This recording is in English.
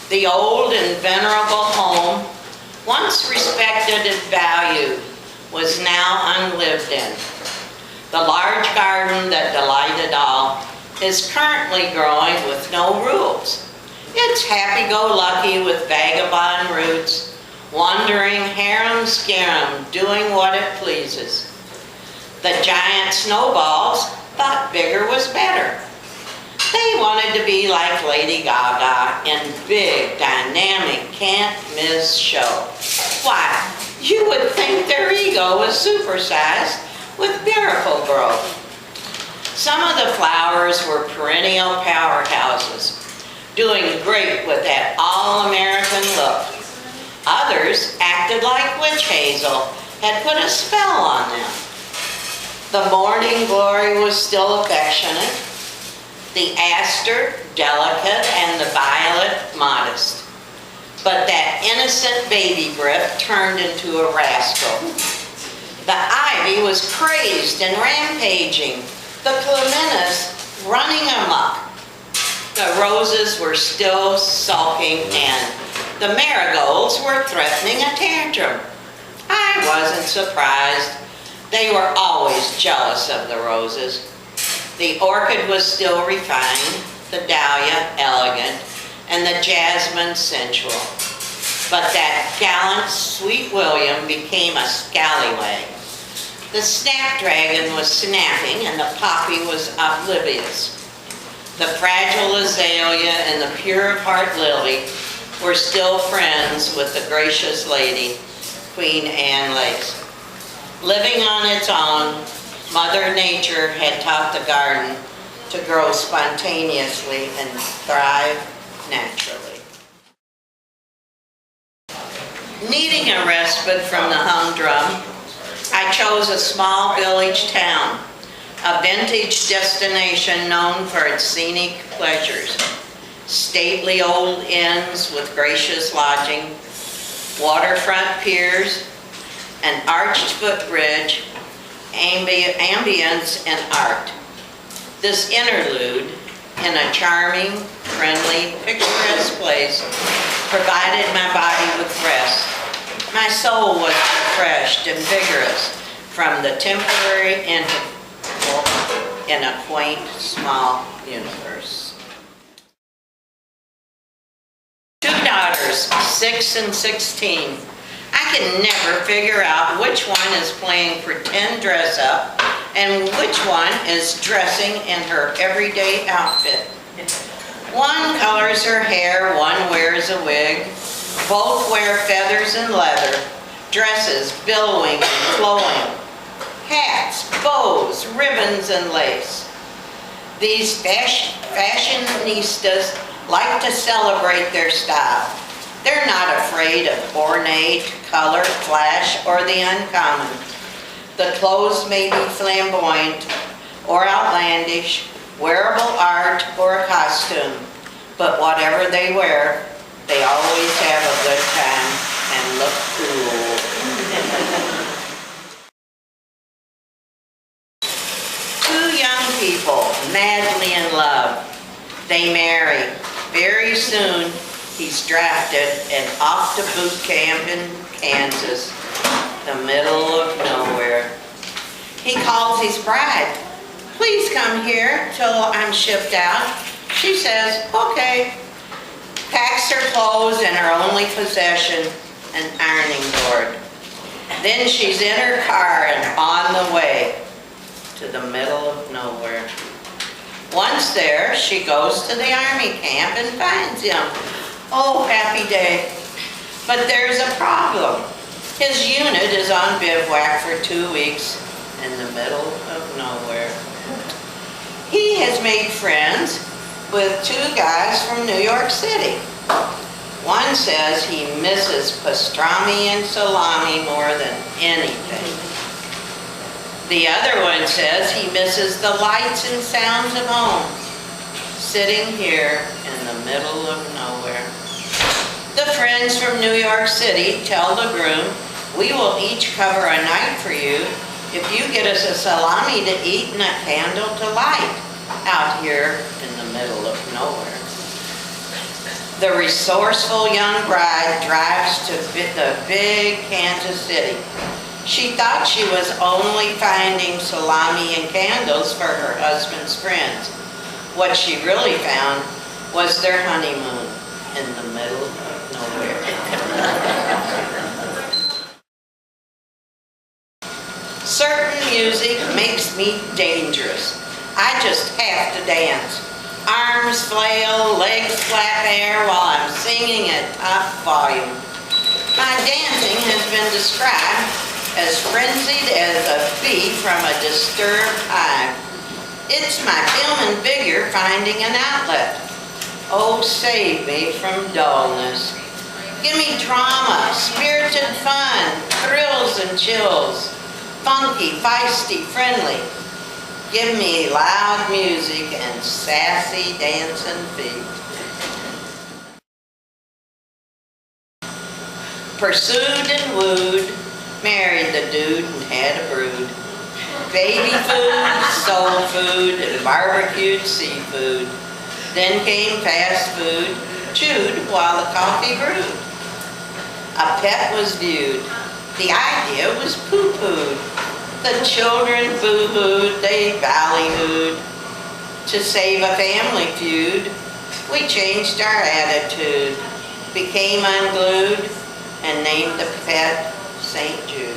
The old and venerable home, once respected and valued, was now unlived in. The large garden that delighted all is currently growing with no rules. It's happy-go-lucky with vagabond roots, wandering harum-scarum, doing what it pleases. The giant snowballs thought bigger was better. They wanted to be like Lady Gaga in big, dynamic, can't-miss show. Why, you would think their ego was supersized with miracle growth. Some of the flowers were perennial powerhouses, doing great with that all-American look. Others acted like witch hazel had put a spell on them. The morning glory was still affectionate, the aster delicate, and the violet modest. But that innocent baby breath turned into a rascal. The ivy was crazed and rampaging, the clematis running amok. The roses were still sulking, and the marigolds were threatening a tantrum. I wasn't surprised. They were always jealous of the roses. The orchid was still refined, the dahlia elegant, and the jasmine sensual. But that gallant Sweet William became a scallywag. The snapdragon was snapping and the poppy was oblivious. The fragile azalea and the pure of heart lily were still friends with the gracious lady, Queen Anne Lace. Living on its own, Mother Nature had taught the garden to grow spontaneously and thrive naturally. Needing a respite from the humdrum, I chose a small village town, a vintage destination known for its scenic pleasures. Stately old inns with gracious lodging, waterfront piers, an arched footbridge, ambience and art. This interlude in a charming, friendly, picturesque place provided my body with rest. My soul was refreshed and vigorous from the temporary interval in a quaint, small universe. Two daughters, 6 and 16. I can never figure out which one is playing pretend dress up and which one is dressing in her everyday outfit. One colors her hair, one wears a wig. Both wear feathers and leather, dresses billowing and flowing, hats, bows, ribbons, and lace. These fashionistas like to celebrate their style. They're not afraid of ornate, color, flash, or the uncommon. The clothes may be flamboyant or outlandish, wearable art or a costume, but whatever they wear, they always have a good time and look cool. Two young people, madly in love. They marry. Very soon, he's drafted and off to boot camp in Kansas, the middle of nowhere. He calls his bride. Please come here till I'm shipped out. She says, okay. Packs her clothes and her only possession, an ironing board. Then she's in her car and on the way to the middle of nowhere. Once there, she goes to the army camp and finds him. Oh, happy day. But there's a problem. His unit is on bivouac for 2 weeks in the middle of nowhere. He has made friends with 2 guys from New York City. One says he misses pastrami and salami more than anything. The other one says he misses the lights and sounds of home, sitting here in the middle of nowhere. The friends from New York City tell the groom, we will each cover a night for you if you get us a salami to eat and a candle to light out here in the middle of nowhere. The resourceful young bride drives to the big Kansas City. She thought she was only finding salami and candles for her husband's friends. What she really found was their honeymoon in the middle of nowhere. Certain music makes me dangerous. I just have to dance. Arms flail, legs flap air while I'm singing at top volume. My dancing has been described as frenzied as a bee from a disturbed hive. It's my human vigor finding an outlet. Oh, save me from dullness. Give me drama, spirited fun, thrills and chills, funky, feisty, friendly. Give me loud music and sassy dancing feet. Pursued and wooed, married the dude and had a brood. Baby food, soul food, and barbecued seafood. Then came fast food, chewed while the coffee brewed. A pet was viewed. The idea was poo-pooed. The children boo-hooed, they ballyhooed. To save a family feud, we changed our attitude, became unglued, and named the pet St. Jude.